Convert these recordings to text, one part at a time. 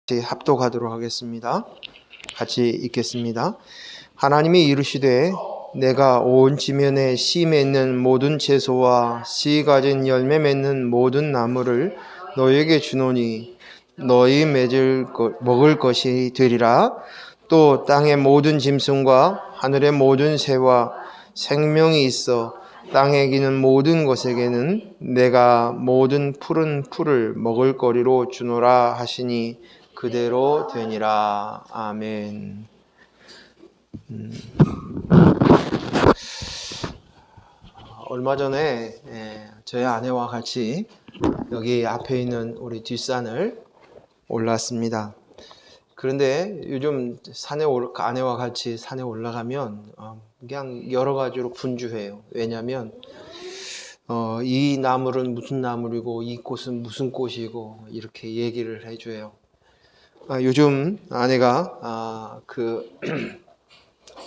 같이 합독하도록 하겠습니다. 같이 읽겠습니다. 하나님이 이르시되 내가 온 지면에 씨 맺는 모든 채소와 씨 가진 열매 맺는 모든 나무를 너희에게 주노니 너희 먹을 것이 되리라. 또 땅의 모든 짐승과 하늘의 모든 새와 생명이 있어 땅에 기는 모든 것에게는 내가 모든 푸른 풀을 먹을 거리로 주노라 하시니 그대로 되니라. 아멘. 얼마 전에 저희 아내와 같이 여기 앞에 있는 우리 뒷산을 올랐습니다. 그런데 요즘 아내와 같이 산에 올라가면 그냥 여러 가지로 분주해요. 왜냐하면 이 나물은 무슨 나물이고 이 꽃은 무슨 꽃이고 이렇게 얘기를 해줘요. 요즘 아내가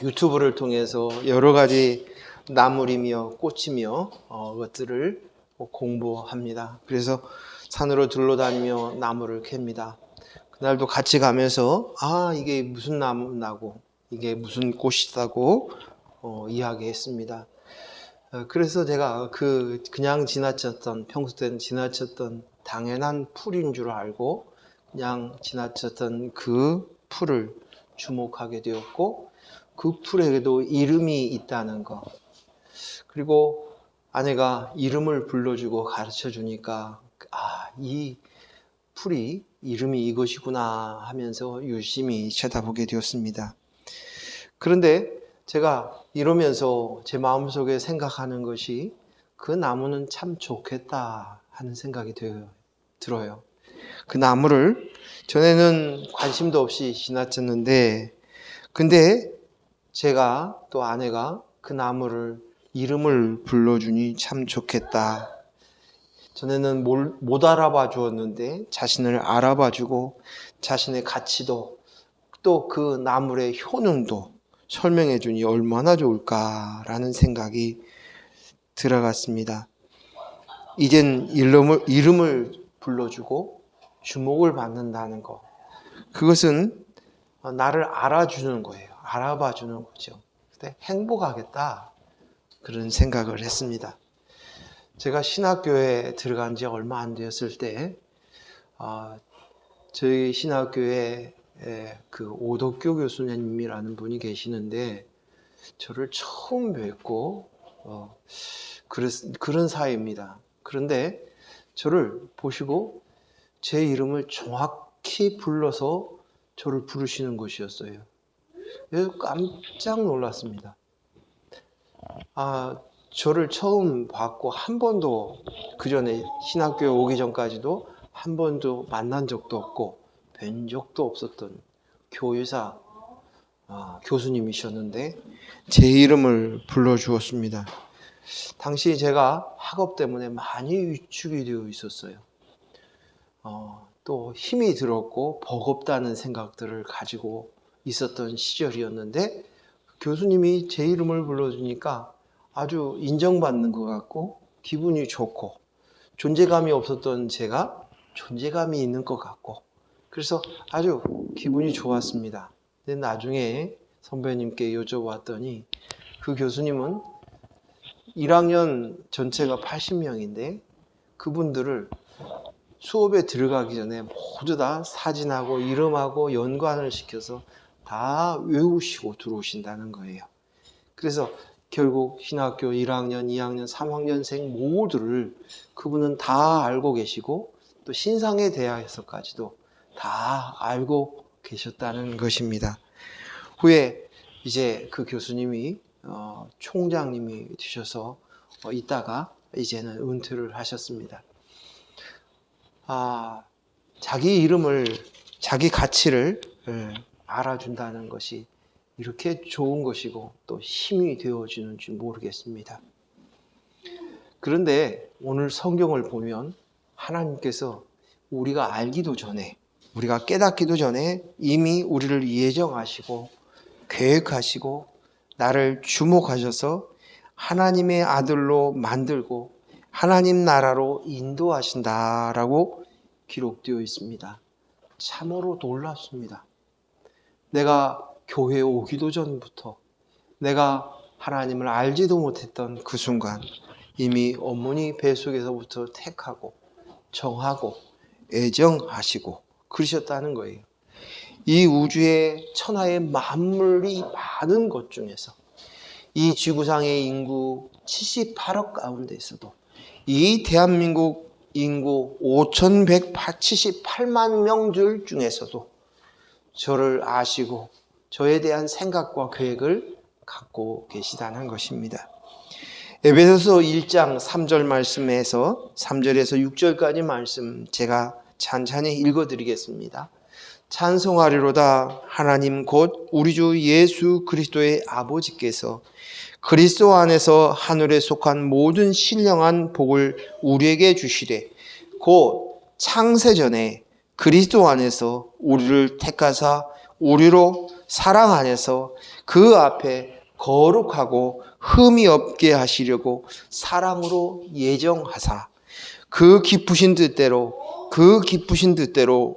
유튜브를 통해서 여러 가지 나물이며 꽃이며 것들을 공부합니다. 그래서 산으로 둘러다니며 나무를 캡니다. 그날도 같이 가면서 이게 무슨 나무나고 이게 무슨 꽃이다고 이야기했습니다. 그래서 제가 그냥 평소 때는 지나쳤던 당연한 풀인 줄 알고 그냥 지나쳤던 그 풀을 주목하게 되었고 그 풀에도 이름이 있다는 것, 그리고 아내가 이름을 불러주고 가르쳐주니까 이 풀이 이름이 이것이구나 하면서 유심히 쳐다보게 되었습니다. 그런데 제가 이러면서 제 마음속에 생각하는 것이 그 나무는 참 좋겠다 하는 생각이 들어요. 그 나무를 전에는 관심도 없이 지나쳤는데 근데 제가 또 아내가 그 나무를 이름을 불러주니 참 좋겠다. 전에는 못 알아봐 주었는데 자신을 알아봐 주고 자신의 가치도 또 그 나물의 효능도 설명해 주니 얼마나 좋을까라는 생각이 들어갔습니다. 이젠 이름을 불러주고 주목을 받는다는 것, 그것은 나를 알아주는 거예요. 알아봐 주는 거죠. 그때 행복하겠다 그런 생각을 했습니다. 제가 신학교에 들어간 지 얼마 안 되었을 때 저희 신학교에 그 오덕교 교수님이라는 분이 계시는데 저를 처음 뵙고 그런 사이입니다. 그런데 저를 보시고 제 이름을 정확히 불러서 저를 부르시는 것이었어요. 깜짝 놀랐습니다. 저를 처음 봤고 한 번도 그 전에 신학교에 오기 전까지도 한 번도 만난 적도 없고 뵌 적도 없었던 교회사 교수님이셨는데 제 이름을 불러주었습니다. 당시 제가 학업 때문에 많이 위축이 되어 있었어요. 또 힘이 들었고 버겁다는 생각들을 가지고 있었던 시절이었는데 교수님이 제 이름을 불러주니까 아주 인정받는 것 같고 기분이 좋고 존재감이 없었던 제가 존재감이 있는 것 같고 그래서 아주 기분이 좋았습니다. 근데 나중에 선배님께 여쭤봤더니 그 교수님은 1학년 전체가 80명인데 그분들을 수업에 들어가기 전에 모두 다 사진하고 이름하고 연관을 시켜서 다 외우시고 들어오신다는 거예요. 그래서 결국 신학교 1학년, 2학년, 3학년생 모두를 그분은 다 알고 계시고 또 신상에 대해서까지도 다 알고 계셨다는 것입니다. 후에 이제 그 교수님이 총장님이 되셔서 있다가 이제는 은퇴를 하셨습니다. 자기 이름을, 자기 가치를 알아준다는 것이 이렇게 좋은 것이고 또 힘이 되어주는 줄 모르겠습니다. 그런데 오늘 성경을 보면 하나님께서 우리가 알기도 전에, 우리가 깨닫기도 전에 이미 우리를 예정하시고 계획하시고 나를 주목하셔서 하나님의 아들로 만들고 하나님 나라로 인도하신다라고 기록되어 있습니다. 참으로 놀랍습니다. 내가 교회에 오기도 전부터 내가 하나님을 알지도 못했던 그 순간 이미 어머니 뱃속에서부터 택하고 정하고 애정하시고 그러셨다는 거예요. 이 우주의 천하의 만물이 많은 것 중에서 이 지구상의 인구 78억 가운데서도 이 대한민국 인구 5,178만 명들 중에서도 저를 아시고 저에 대한 생각과 계획을 갖고 계시다는 것입니다. 에베소서 1장 3절 말씀에서 3절에서 6절까지 말씀 제가 찬찬히 읽어드리겠습니다. 찬송하리로다 하나님 곧 우리 주 예수 그리스도의 아버지께서 그리스도 안에서 하늘에 속한 모든 신령한 복을 우리에게 주시되 곧 창세전에 그리스도 안에서 우리를 택하사 우리로 사랑 안에서 그 앞에 거룩하고 흠이 없게 하시려고 사랑으로 예정하사 그 기쁘신 뜻대로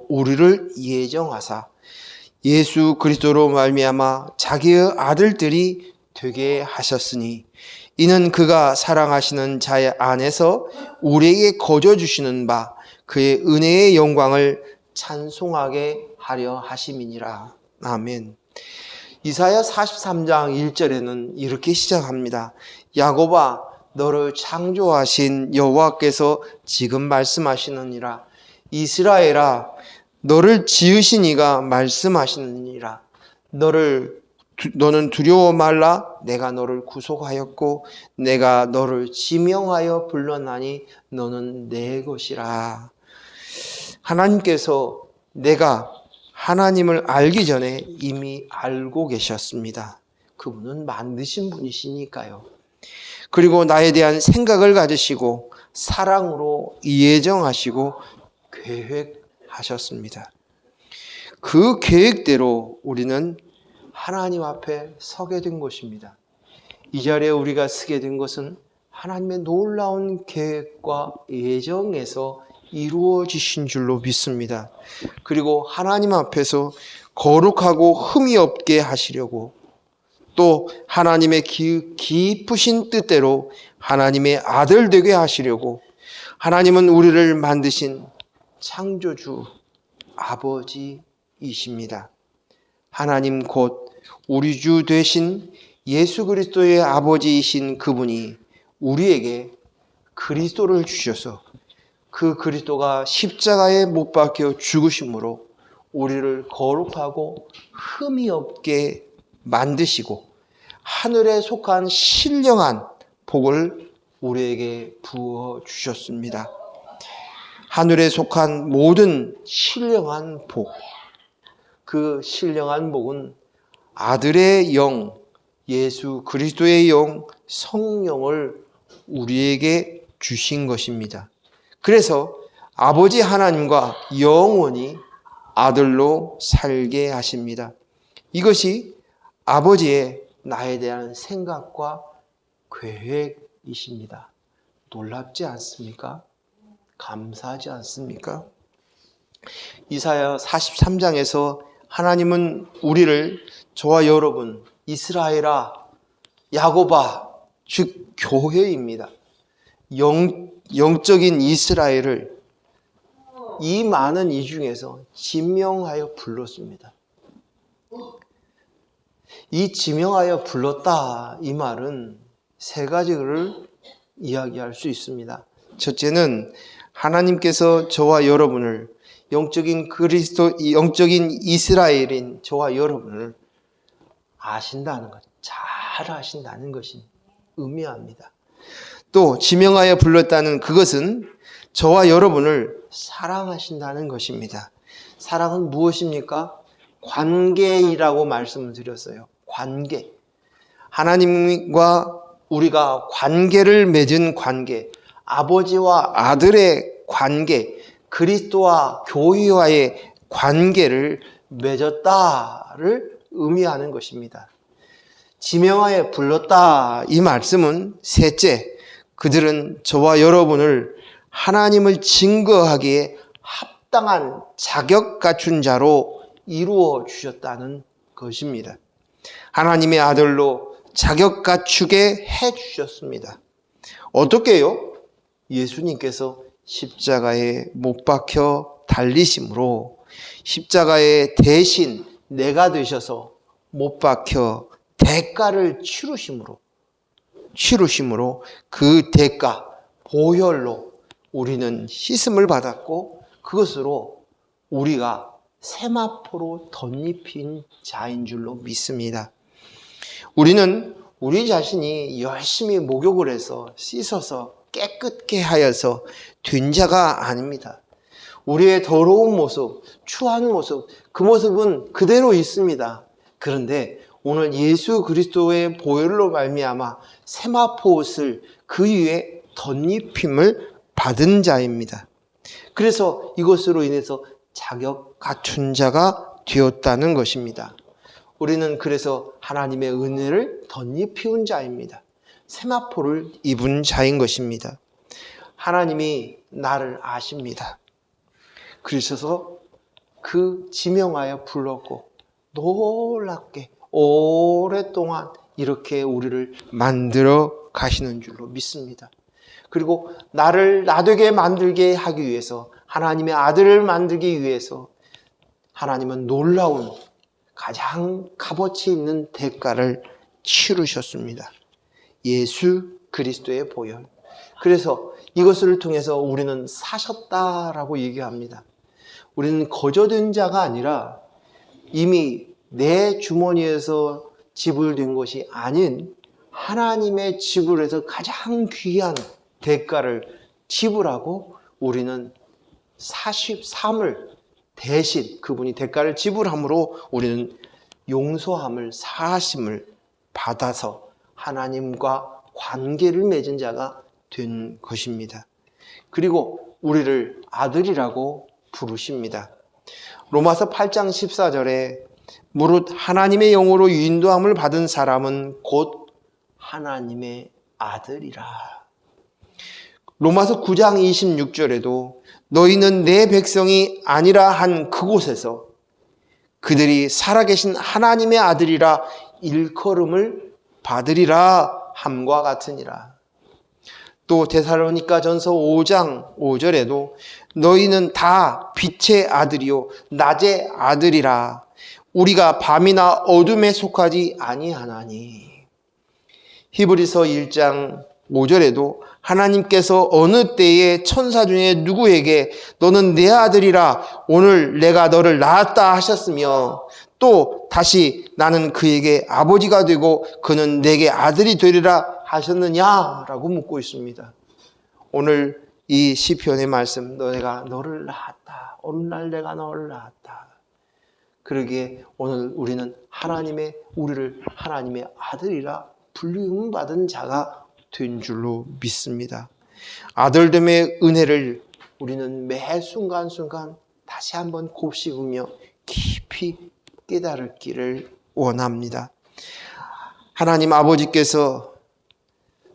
우리를 예정하사 예수 그리스도로 말미암아 자기의 아들들이 되게 하셨으니 이는 그가 사랑하시는 자 안에서 우리에게 거저 주시는 바 그의 은혜의 영광을 찬송하게 하려 하심이니라. 아멘. 이사야 43장 1절에는 이렇게 시작합니다. 야곱아 너를 창조하신 여호와께서 지금 말씀하시느니라. 이스라엘아 너를 지으신 이가 말씀하시느니라. 너는 두려워 말라. 내가 너를 구속하였고 내가 너를 지명하여 불렀나니 너는 내 것이라. 하나님께서 내가 하나님을 알기 전에 이미 알고 계셨습니다. 그분은 만드신 분이시니까요. 그리고 나에 대한 생각을 가지시고 사랑으로 예정하시고 계획하셨습니다. 그 계획대로 우리는 하나님 앞에 서게 된 것입니다. 이 자리에 우리가 서게 된 것은 하나님의 놀라운 계획과 예정에서 이루어지신 줄로 믿습니다. 그리고 하나님 앞에서 거룩하고 흠이 없게 하시려고 또 하나님의 깊으신 뜻대로 하나님의 아들 되게 하시려고 하나님은 우리를 만드신 창조주 아버지이십니다. 하나님 곧 우리 주 되신 예수 그리스도의 아버지이신 그분이 우리에게 그리스도를 주셔서 그 그리스도가 십자가에 못 박혀 죽으심으로 우리를 거룩하고 흠이 없게 만드시고 하늘에 속한 신령한 복을 우리에게 부어 주셨습니다. 하늘에 속한 모든 신령한 복, 그 신령한 복은 아들의 영, 예수 그리스도의 영, 성령을 우리에게 주신 것입니다. 그래서 아버지 하나님과 영원히 아들로 살게 하십니다. 이것이 아버지의 나에 대한 생각과 계획이십니다. 놀랍지 않습니까? 감사하지 않습니까? 이사야 43장에서 하나님은 우리를 저와 여러분, 이스라엘아, 야곱아, 즉 교회입니다. 영적인 이스라엘을 이 많은 이 중에서 지명하여 불렀습니다. 이 지명하여 불렀다 이 말은 세 가지를 이야기할 수 있습니다. 첫째는 하나님께서 저와 여러분을 영적인 이스라엘인 저와 여러분을 아신다는 것, 잘 아신다는 것이 의미합니다. 또 지명하여 불렀다는 그것은 저와 여러분을 사랑하신다는 것입니다. 사랑은 무엇입니까? 관계이라고 말씀을 드렸어요. 관계. 하나님과 우리가 관계를 맺은 관계, 아버지와 아들의 관계, 그리스도와 교회와의 관계를 맺었다를 의미하는 것입니다. 지명하여 불렀다 이 말씀은 셋째, 그들은 저와 여러분을 하나님을 증거하기에 합당한 자격 갖춘 자로 이루어 주셨다는 것입니다. 하나님의 아들로 자격 갖추게 해 주셨습니다. 어떻게요? 예수님께서 십자가에 못 박혀 달리심으로, 십자가에 대신 내가 되셔서 못 박혀 대가를 치르심으로 그 대가, 보혈로 우리는 씻음을 받았고, 그것으로 우리가 세마포로 덧입힌 자인 줄로 믿습니다. 우리는 우리 자신이 열심히 목욕을 해서 씻어서 깨끗게 하여서 된 자가 아닙니다. 우리의 더러운 모습, 추한 모습, 그 모습은 그대로 있습니다. 그런데 오늘 예수 그리스도의 보혈로 말미암아 세마포 옷을 그 위에 덧입힘을 받은 자입니다. 그래서 이것으로 인해서 자격 갖춘 자가 되었다는 것입니다. 우리는 그래서 하나님의 은혜를 덧입히운 자입니다. 세마포를 입은 자인 것입니다. 하나님이 나를 아십니다. 그러셔서 그 지명하여 불렀고 놀랍게 오랫동안 이렇게 우리를 만들어 가시는 줄로 믿습니다. 그리고 나를 나되게 만들게 하기 위해서, 하나님의 아들을 만들기 위해서 하나님은 놀라운 가장 값어치 있는 대가를 치르셨습니다. 예수 그리스도의 보혈. 그래서 이것을 통해서 우리는 사셨다라고 얘기합니다. 우리는 거저된 자가 아니라 이미 내 주머니에서 지불된 것이 아닌 하나님의 지불에서 가장 귀한 대가를 지불하고, 우리는 삶을 대신 그분이 대가를 지불함으로 우리는 용서함을, 사하심을 받아서 하나님과 관계를 맺은 자가 된 것입니다. 그리고 우리를 아들이라고 부르십니다. 로마서 8장 14절에 무릇 하나님의 영으로 인도함을 받은 사람은 곧 하나님의 아들이라. 로마서 9장 26절에도 너희는 내 백성이 아니라 한 그곳에서 그들이 살아계신 하나님의 아들이라 일컬음을 받으리라 함과 같으니라. 또 데살로니가전서 5장 5절에도 너희는 다 빛의 아들이요 낮의 아들이라. 우리가 밤이나 어둠에 속하지 아니하나니. 히브리서 1장 5절에도 하나님께서 어느 때에 천사 중에 누구에게 너는 내 아들이라 오늘 내가 너를 낳았다 하셨으며, 또 다시 나는 그에게 아버지가 되고 그는 내게 아들이 되리라 하셨느냐라고 묻고 있습니다. 오늘 이 시편의 말씀, 내가 너를 낳았다, 오늘날 내가 너를 낳았다. 그러기에 오늘 우리는 우리를 하나님의 아들이라 불림받은 자가 된 줄로 믿습니다. 아들됨의 은혜를 우리는 매 순간순간 다시 한번 곱씹으며 깊이 깨달기를 원합니다. 하나님 아버지께서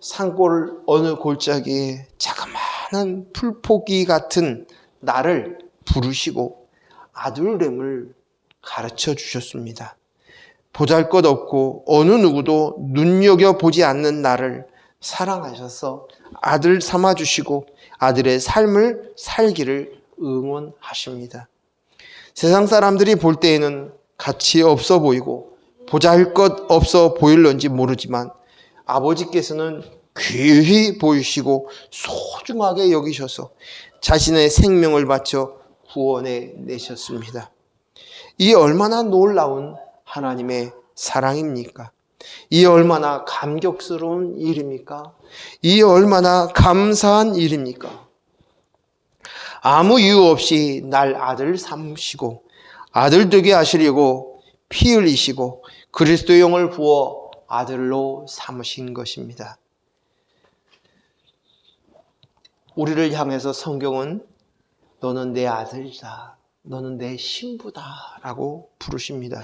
산골 어느 골짜기에 자그마한 풀포기 같은 나를 부르시고 아들됨을 가르쳐 주셨습니다. 보잘것없고 어느 누구도 눈여겨보지 않는 나를 사랑하셔서 아들 삼아주시고 아들의 삶을 살기를 응원하십니다. 세상 사람들이 볼 때에는 가치 없어 보이고 보잘것없어 보일런지 모르지만 아버지께서는 귀히 보이시고 소중하게 여기셔서 자신의 생명을 바쳐 구원해 내셨습니다. 이 얼마나 놀라운 하나님의 사랑입니까? 이 얼마나 감격스러운 일입니까? 이 얼마나 감사한 일입니까? 아무 이유 없이 날 아들 삼으시고 아들 되게 하시려고 피 흘리시고 그리스도의 영을 부어 아들로 삼으신 것입니다. 우리를 향해서 성경은 너는 내 아들이다, 너는 내 신부다 라고 부르십니다.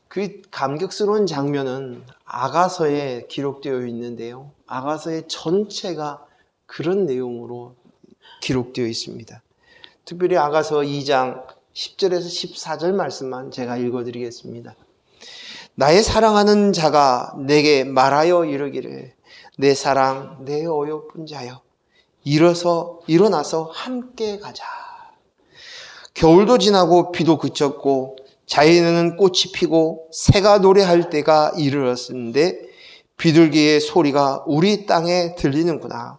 그 감격스러운 장면은 아가서에 기록되어 있는데요, 아가서의 전체가 그런 내용으로 기록되어 있습니다. 특별히 아가서 2장 10절에서 14절 말씀만 제가 읽어드리겠습니다. 나의 사랑하는 자가 내게 말하여 이르기를 내 사랑 내 어여쁜 자여 일어나서 함께 가자. 겨울도 지나고 비도 그쳤고 자연에는 꽃이 피고 새가 노래할 때가 이르렀는데 비둘기의 소리가 우리 땅에 들리는구나.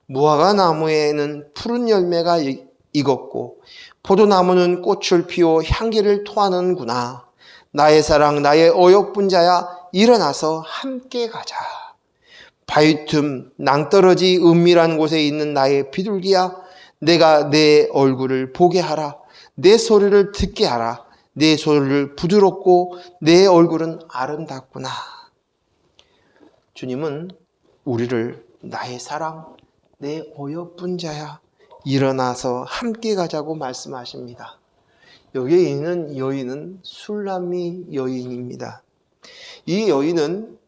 무화과 나무에는 푸른 열매가 익었고 포도나무는 꽃을 피워 향기를 토하는구나. 나의 사랑 나의 어여쁜 자야 일어나서 함께 가자. 바위 틈 낭떠러지 은밀한 곳에 있는 나의 비둘기야 내가 내 얼굴을 보게 하라. 내 소리를 듣게 하라. 내 소리를 부드럽고 내 얼굴은 아름답구나. 주님은 우리를 나의 사랑 내 어여쁜 자야 일어나서 함께 가자고 말씀하십니다. 여기에 있는 여인은 술람미 여인입니다. 이 여인은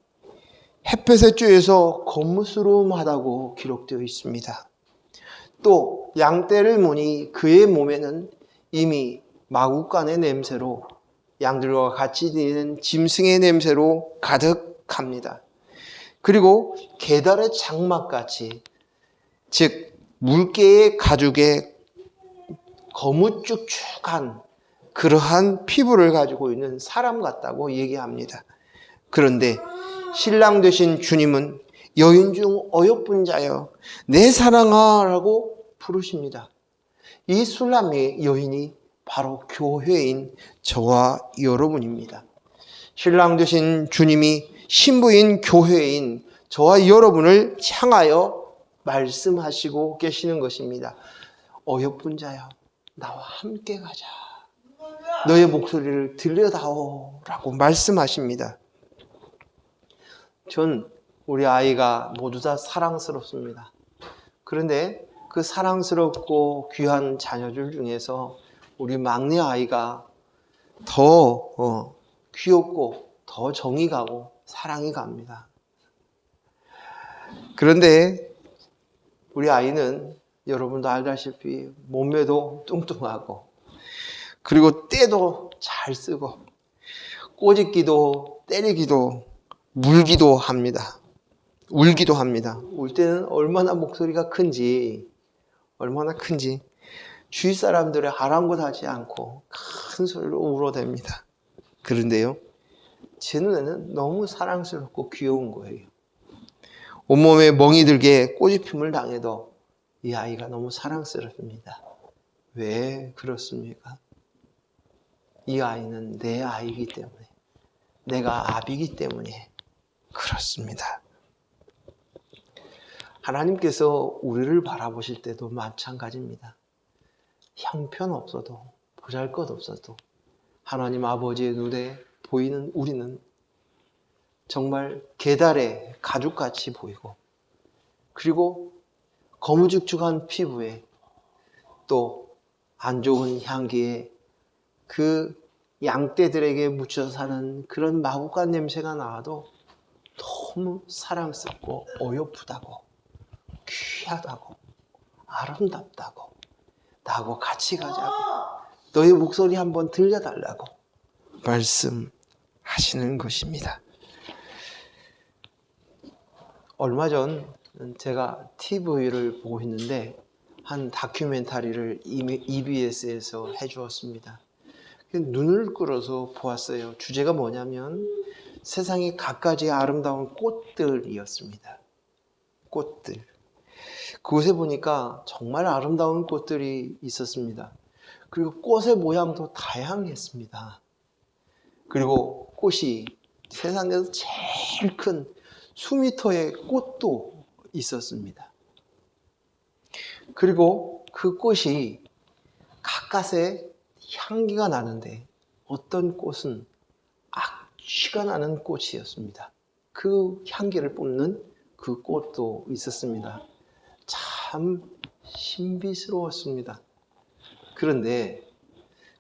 햇볕에 쬐어서 겉모스름하다고 기록되어 있습니다. 또 양떼를 보니 그의 몸에는 이미 마구간의 냄새로 양들과 같이 다니는 짐승의 냄새로 가득합니다. 그리고 게달의 장막같이 즉 물개의 가죽에 거무쭉쭉한 그러한 피부를 가지고 있는 사람 같다고 얘기합니다. 그런데 신랑 되신 주님은 여인 중 어여쁜 자여 내 사랑아 라고 부르십니다. 이 술람미 여인이 바로 교회인 저와 여러분입니다. 신랑 되신 주님이 신부인 교회인 저와 여러분을 향하여 말씀하시고 계시는 것입니다. 어여쁜 자여 나와 함께 가자. 너의 목소리를 들려다오 라고 말씀하십니다. 전 우리 아이가 모두 다 사랑스럽습니다. 그런데 그 사랑스럽고 귀한 자녀들 중에서 우리 막내 아이가 더 귀엽고 더 정이 가고 사랑이 갑니다. 그런데 우리 아이는 여러분도 알다시피 몸매도 뚱뚱하고 그리고 때도 잘 쓰고 꼬집기도 때리기도 물기도 합니다. 울기도 합니다. 울 때는 얼마나 목소리가 큰지 주위 사람들의 아랑곳하지 않고 큰 소리로 울어댑니다. 그런데요, 제 눈에는 너무 사랑스럽고 귀여운 거예요. 온몸에 멍이 들게 꼬집힘을 당해도 이 아이가 너무 사랑스럽습니다. 왜 그렇습니까? 이 아이는 내 아이이기 때문에, 내가 아비이기 때문에 그렇습니다. 하나님께서 우리를 바라보실 때도 마찬가지입니다. 형편없어도 보잘것없어도 하나님 아버지의 눈에 보이는 우리는 정말 게달의 가죽같이 보이고 그리고 거무죽죽한 피부에 또 안 좋은 향기에 그 양떼들에게 묻혀 사는 그런 마구간 냄새가 나와도 너무 사랑스럽고 어여쁘다고 귀하다고 아름답다고 나하고 같이 가자고 너의 목소리 한번 들려달라고 말씀하시는 것입니다. 얼마 전 제가 TV를 보고 있는데 한 다큐멘터리를 EBS에서 해주었습니다. 눈을 끌어서 보았어요. 주제가 뭐냐면 세상에 갖가지 아름다운 꽃들이었습니다. 꽃들. 그곳에 보니까 정말 아름다운 꽃들이 있었습니다. 그리고 꽃의 모양도 다양했습니다. 그리고 꽃이 세상에서 제일 큰 수미터의 꽃도 있었습니다. 그리고 그 꽃이 가까스에 향기가 나는데 어떤 꽃은 악취가 나는 꽃이었습니다. 그 향기를 뿜는 그 꽃도 있었습니다. 참 신비스러웠습니다. 그런데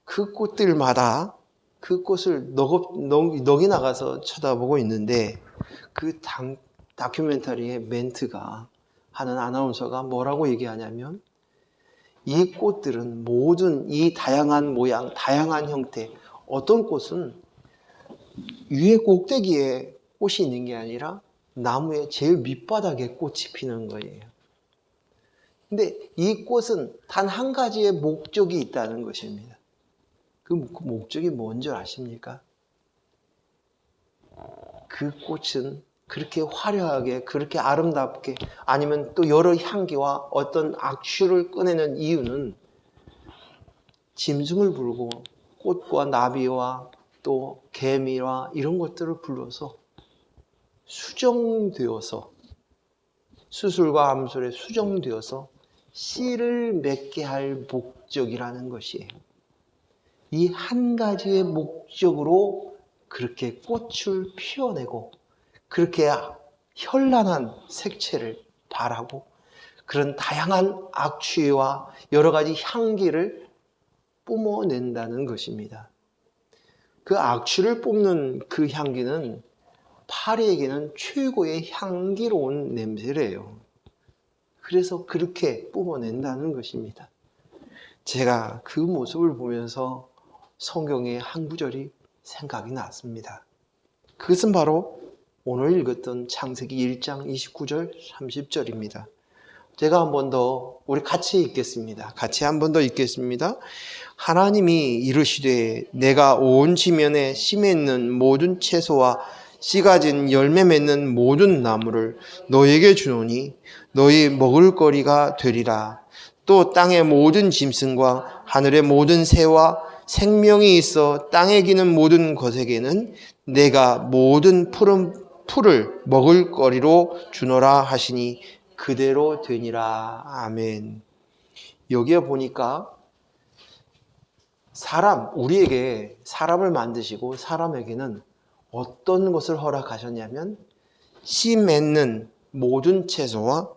그 꽃들마다 그 꽃을 넋이 나가서 쳐다보고 있는데 그 다큐멘터리의 멘트가 하는 아나운서가 뭐라고 얘기하냐면 이 꽃들은 모든 이 다양한 모양, 다양한 형태, 어떤 꽃은 위에 꼭대기에 꽃이 있는 게 아니라 나무의 제일 밑바닥에 꽃이 피는 거예요. 근데 이 꽃은 단 한 가지의 목적이 있다는 것입니다. 그 목적이 뭔 줄 아십니까? 그 꽃은 그렇게 화려하게, 그렇게 아름답게, 아니면 또 여러 향기와 어떤 악취를 꺼내는 이유는 짐승을 부르고 꽃과 나비와 또 개미와 이런 것들을 불러서 수정되어서, 수술과 암술에 수정되어서 씨를 맺게 할 목적이라는 것이에요. 이 한 가지의 목적으로 그렇게 꽃을 피워내고 그렇게 현란한 색채를 발하고 그런 다양한 악취와 여러 가지 향기를 뿜어낸다는 것입니다. 그 악취를 뿜는 그 향기는 파리에게는 최고의 향기로운 냄새래요. 그래서 그렇게 뿜어낸다는 것입니다. 제가 그 모습을 보면서 성경의 한 구절이 생각이 났습니다. 그것은 바로 오늘 읽었던 창세기 1장 29절 30절입니다. 제가 한 번 더 우리 같이 읽겠습니다. 같이 한 번 더 읽겠습니다. 하나님이 이르시되 내가 온 지면에 씨 맺는 모든 채소와 씨 가진 열매 맺는 모든 나무를 너에게 주노니 너희 먹을 거리가 되리라. 또 땅의 모든 짐승과 하늘의 모든 새와 생명이 있어 땅에 기는 모든 것에게는 내가 모든 푸른 풀을 먹을 거리로 주노라 하시니 그대로 되니라. 아멘. 여기에 보니까 우리에게 사람을 만드시고 사람에게는 어떤 것을 허락하셨냐면 씨 맺는 모든 채소와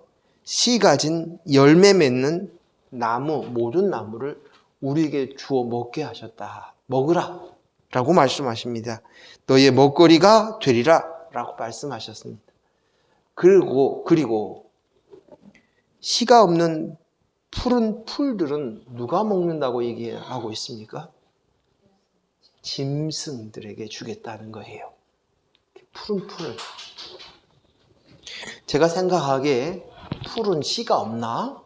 씨 가진 열매 맺는 나무, 모든 나무를 우리에게 주어 먹게 하셨다. 먹으라 라고 말씀하십니다. 너의 먹거리가 되리라 라고 말씀하셨습니다. 그리고 씨가 없는 푸른 풀들은 누가 먹는다고 얘기하고 있습니까? 짐승들에게 주겠다는 거예요. 푸른 풀. 제가 생각하기에 풀은 씨가 없나?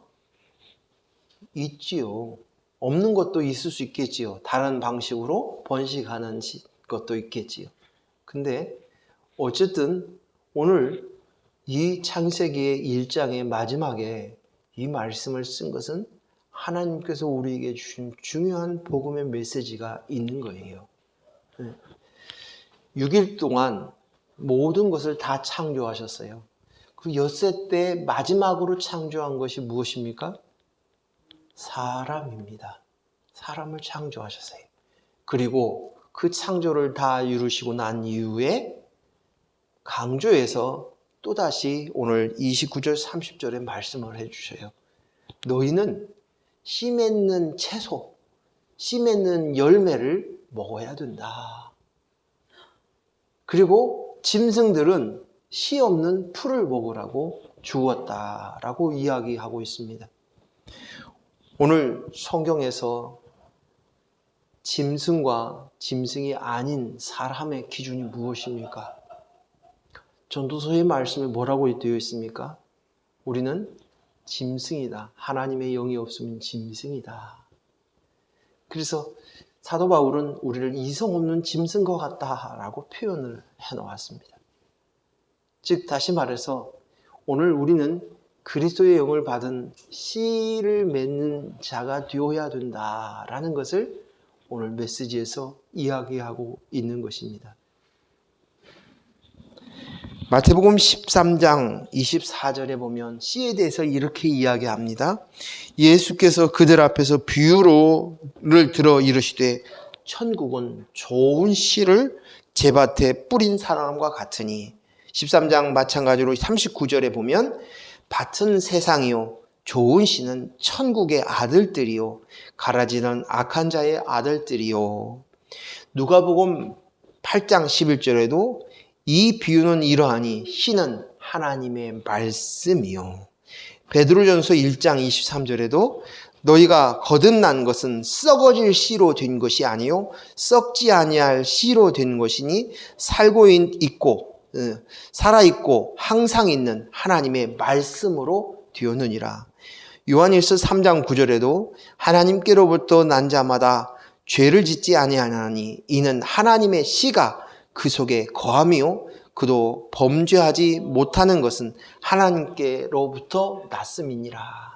있지요. 없는 것도 있을 수 있겠지요. 다른 방식으로 번식하는 것도 있겠지요. 근데 어쨌든 오늘 이 창세기의 1장의 마지막에 이 말씀을 쓴 것은 하나님께서 우리에게 주신 중요한 복음의 메시지가 있는 거예요. 6일 동안 모든 것을 다 창조하셨어요. 그 엿새 때 마지막으로 창조한 것이 무엇입니까? 사람입니다. 사람을 창조하셨어요. 그리고 그 창조를 다 이루시고 난 이후에 강조해서 또다시 오늘 29절 30절에 말씀을 해주셔요. 너희는 씨 맺는 채소, 씨 맺는 열매를 먹어야 된다. 그리고 짐승들은 씨 없는 풀을 먹으라고 주었다라고 이야기하고 있습니다. 오늘 성경에서 짐승과 짐승이 아닌 사람의 기준이 무엇입니까? 전도서의 말씀에 뭐라고 되어 있습니까? 우리는 짐승이다. 하나님의 영이 없으면 짐승이다. 그래서 사도 바울은 우리를 이성 없는 짐승과 같다라고 표현을 해놓았습니다. 즉 다시 말해서 오늘 우리는 그리스도의 영을 받은 씨를 맺는 자가 되어야 된다라는 것을 오늘 메시지에서 이야기하고 있는 것입니다. 마태복음 13장 24절에 보면 씨에 대해서 이렇게 이야기합니다. 예수께서 그들 앞에서 비유를 들어 이르시되 천국은 좋은 씨를 제밭에 뿌린 사람과 같으니 13장 마찬가지로 39절에 보면 밭은 세상이요 좋은 씨는 천국의 아들들이요 가라지는 악한 자의 아들들이요. 누가복음 8장 11절에도 이 비유는 이러하니 씨는 하나님의 말씀이요. 베드로전서 1장 23절에도 너희가 거듭난 것은 썩어질 씨로 된 것이 아니요 썩지 아니할 씨로 된 것이니 살고 있고 살아있고 항상 있는 하나님의 말씀으로 되었느니라. 요한일서 3장 9절에도 하나님께로부터 난 자마다 죄를 짓지 아니하나니 이는 하나님의 씨가 그 속에 거함이요 그도 범죄하지 못하는 것은 하나님께로부터 났음이니라.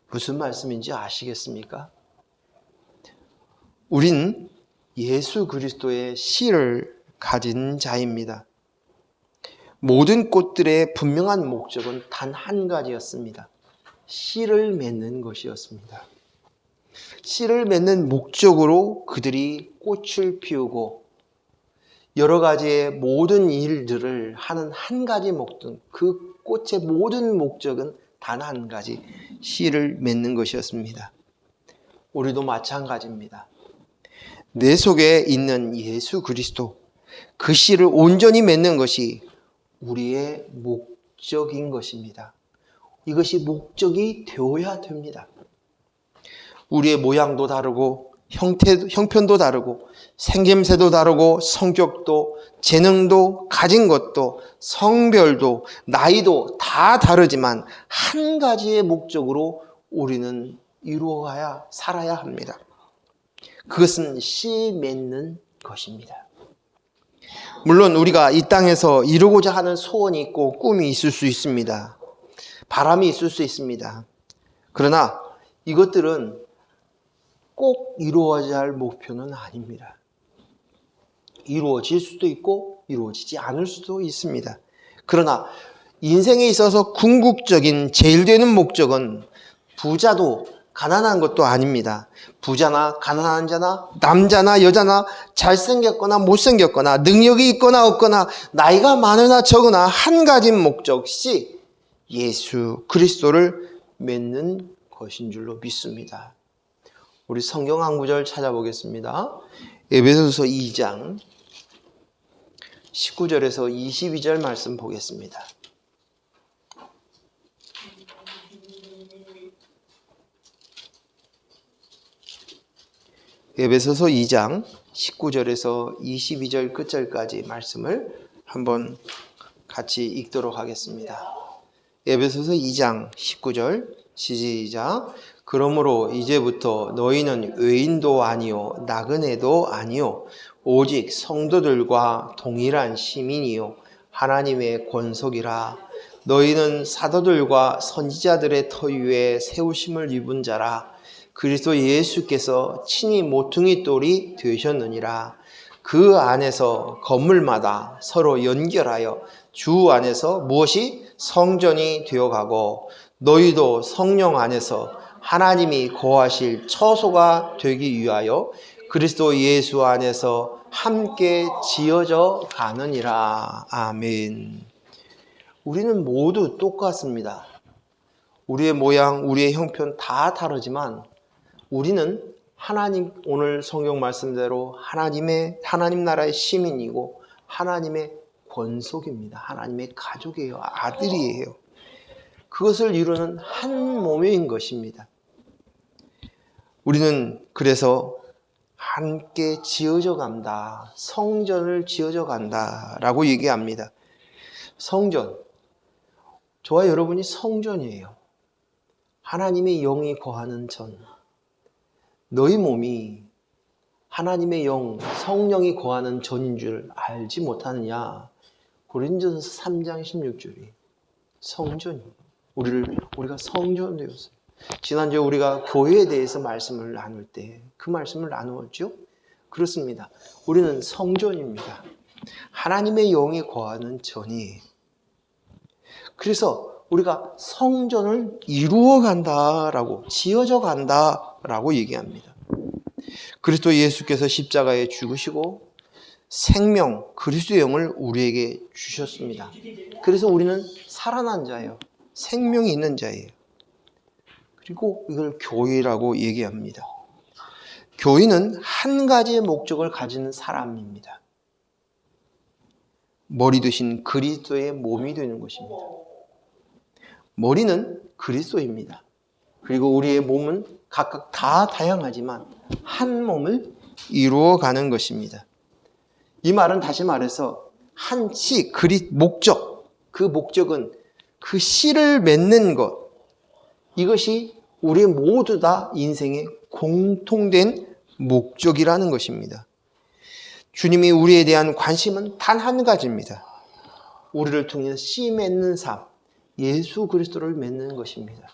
무슨 말씀인지 아시겠습니까? 우린 예수 그리스도의 씨를 가진 자입니다. 모든 꽃들의 분명한 목적은 단 한 가지였습니다. 씨를 맺는 것이었습니다. 씨를 맺는 목적으로 그들이 꽃을 피우고 여러 가지의 모든 일들을 하는 한 가지 목적, 그 꽃의 모든 목적은 단 한 가지, 씨를 맺는 것이었습니다. 우리도 마찬가지입니다. 내 속에 있는 예수 그리스도, 그 씨를 온전히 맺는 것이 우리의 목적인 것입니다. 이것이 목적이 되어야 됩니다. 우리의 모양도 다르고 형편도 다르고 생김새도 다르고 성격도 재능도 가진 것도 성별도 나이도 다 다르지만 한 가지의 목적으로 우리는 이루어가야 살아야 합니다. 그것은 씨 맺는 것입니다. 물론 우리가 이 땅에서 이루고자 하는 소원이 있고 꿈이 있을 수 있습니다. 바람이 있을 수 있습니다. 그러나 이것들은 꼭 이루어져야 할 목표는 아닙니다. 이루어질 수도 있고 이루어지지 않을 수도 있습니다. 그러나 인생에 있어서 궁극적인 제일 되는 목적은 부자도 가난한 것도 아닙니다. 부자나 가난한 자나 남자나 여자나 잘생겼거나 못생겼거나 능력이 있거나 없거나 나이가 많으나 적으나 한 가지 목적씩 예수 그리스도를 맺는 것인 줄로 믿습니다. 우리 성경 한 구절 찾아보겠습니다. 에베소서 2장 19절에서 22절 말씀 보겠습니다. 에베소서 2장 19절에서 22절 끝절까지 말씀을 한번 같이 읽도록 하겠습니다. 에베소서 2장 19절 시작. 그러므로 이제부터 너희는 외인도 아니요 나그네도 아니요 오직 성도들과 동일한 시민이요 하나님의 권속이라. 너희는 사도들과 선지자들의 터 위에 세우심을 입은 자라. 그리스도 예수께서 친히 모퉁이 돌이 되셨느니라. 그 안에서 건물마다 서로 연결하여 주 안에서 무엇이 성전이 되어가고 너희도 성령 안에서 하나님이 거하실 처소가 되기 위하여 그리스도 예수 안에서 함께 지어져 가느니라. 아멘. 우리는 모두 똑같습니다. 우리의 모양, 우리의 형편 다 다르지만 우리는 하나님, 오늘 성경 말씀대로 하나님 나라의 시민이고 하나님의 권속입니다. 하나님의 가족이에요. 아들이에요. 그것을 이루는 한 몸인 것입니다. 우리는 그래서 함께 지어져 간다. 성전을 지어져 간다. 라고 얘기합니다. 성전. 저와 여러분이 성전이에요. 하나님의 영이 거하는 전. 너희 몸이 하나님의 영, 성령이 거하는 전인 줄 알지 못하느냐. 고린도전서 3장 16절이 성전이에요. 우리가 성전 되었어요. 지난주에 우리가 교회에 대해서 말씀을 나눌 때 그 말씀을 나누었죠? 그렇습니다. 우리는 성전입니다. 하나님의 영이 거하는 전이에요. 그래서 우리가 성전을 이루어 간다라고, 지어져 간다라고 얘기합니다. 그리스도 예수께서 십자가에 죽으시고 생명, 그리스도의 영을 우리에게 주셨습니다. 그래서 우리는 살아난 자예요. 생명이 있는 자예요. 그리고 이걸 교회라고 얘기합니다. 교회는 한 가지의 목적을 가지는 사람입니다. 머리 되신 그리스도의 몸이 되는 것입니다. 머리는 그리스도입니다. 그리고 우리의 몸은 각각 다 다양하지만 한 몸을 이루어가는 것입니다. 이 말은 다시 말해서 한 씨, 목적, 그 목적은 그 씨를 맺는 것, 이것이 우리 모두 다 인생의 공통된 목적이라는 것입니다. 주님이 우리에 대한 관심은 단 한 가지입니다. 우리를 통해 씨 맺는 삶, 예수 그리스도를 맺는 것입니다.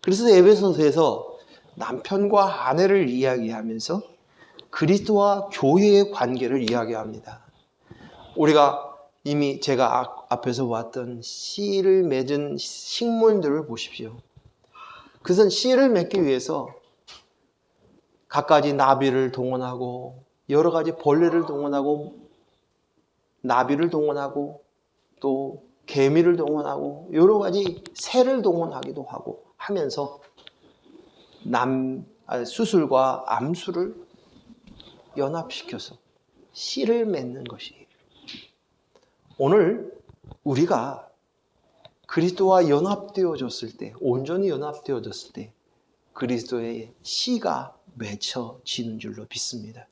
그래서 에베소서에서 남편과 아내를 이야기하면서 그리스도와 교회의 관계를 이야기합니다. 우리가 이미 제가 앞에서 봤던 씨를 맺은 식물들을 보십시오. 그것은 씨를 맺기 위해서 갖가지 나비를 동원하고 여러 가지 벌레를 동원하고 나비를 동원하고 또 개미를 동원하고 여러 가지 새를 동원하기도 하고 하면서 수술과 암수를 연합시켜서 씨를 맺는 것이에요. 오늘 우리가 그리스도와 연합되어졌을 때, 온전히 연합되어졌을 때 그리스도의 씨가 맺혀지는 줄로 믿습니다.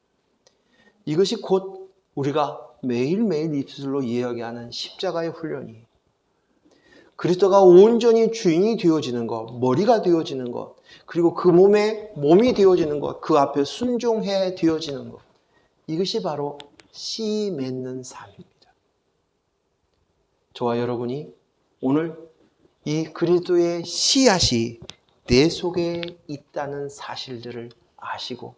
이것이 곧 우리가 매일매일 입술로 이야기하는 십자가의 훈련이에요. 그리스도가 온전히 주인이 되어지는 것, 머리가 되어지는 것, 그리고 그 몸이 되어지는 것, 그 앞에 순종해 되어지는 것, 이것이 바로 씨 맺는 삶입니다. 저와 여러분이 오늘 이 그리스도의 씨앗이 내 속에 있다는 사실들을 아시고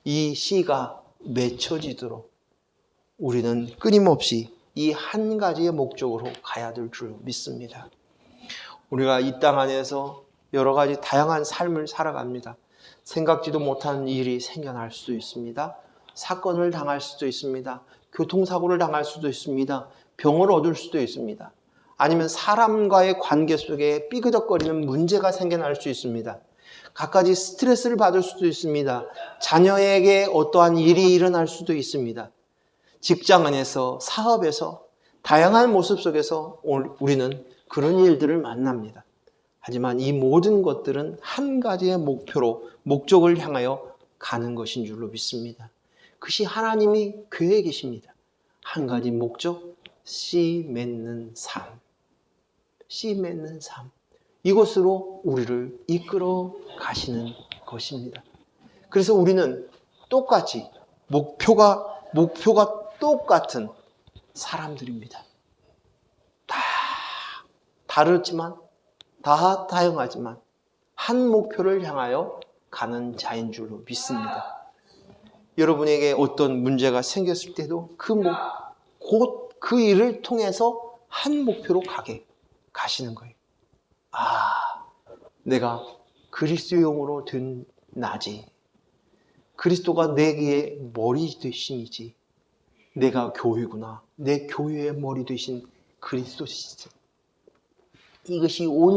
이 씨가 맺혀지도록 우리는 끊임없이 이 한 가지의 목적으로 가야 될 줄 믿습니다. 우리가 이 땅 안에서 여러 가지 다양한 삶을 살아갑니다. 생각지도 못한 일이 생겨날 수도 있습니다. 사건을 당할 수도 있습니다. 교통사고를 당할 수도 있습니다. 병을 얻을 수도 있습니다. 아니면 사람과의 관계 속에 삐그덕거리는 문제가 생겨날 수 있습니다. 갖가지 스트레스를 받을 수도 있습니다. 자녀에게 어떠한 일이 일어날 수도 있습니다. 직장 안에서, 사업에서, 다양한 모습 속에서 우리는 그런 일들을 만납니다. 하지만 이 모든 것들은 한 가지의 목적을 향하여 가는 것인 줄로 믿습니다. 그것이 하나님이 계획이십니다. 한 가지 목적, 씨 맺는 삶. 씨 맺는 삶. 이것으로 우리를 이끌어 가시는 것입니다. 그래서 우리는 똑같이 목표가 똑같은 사람들입니다. 다 다르지만, 다 다양하지만 한 목표를 향하여 가는 자인 줄로 믿습니다. 여러분에게 어떤 문제가 생겼을 때도 곧 그 일을 통해서 한 목표로 가시는 거예요. 내가 그리스도용으로 된 나지. 그리스도가 내게 머리 되심이지. 내가 교회구나. 내 교회의 머리 되신 그리스도시지. 이것이 온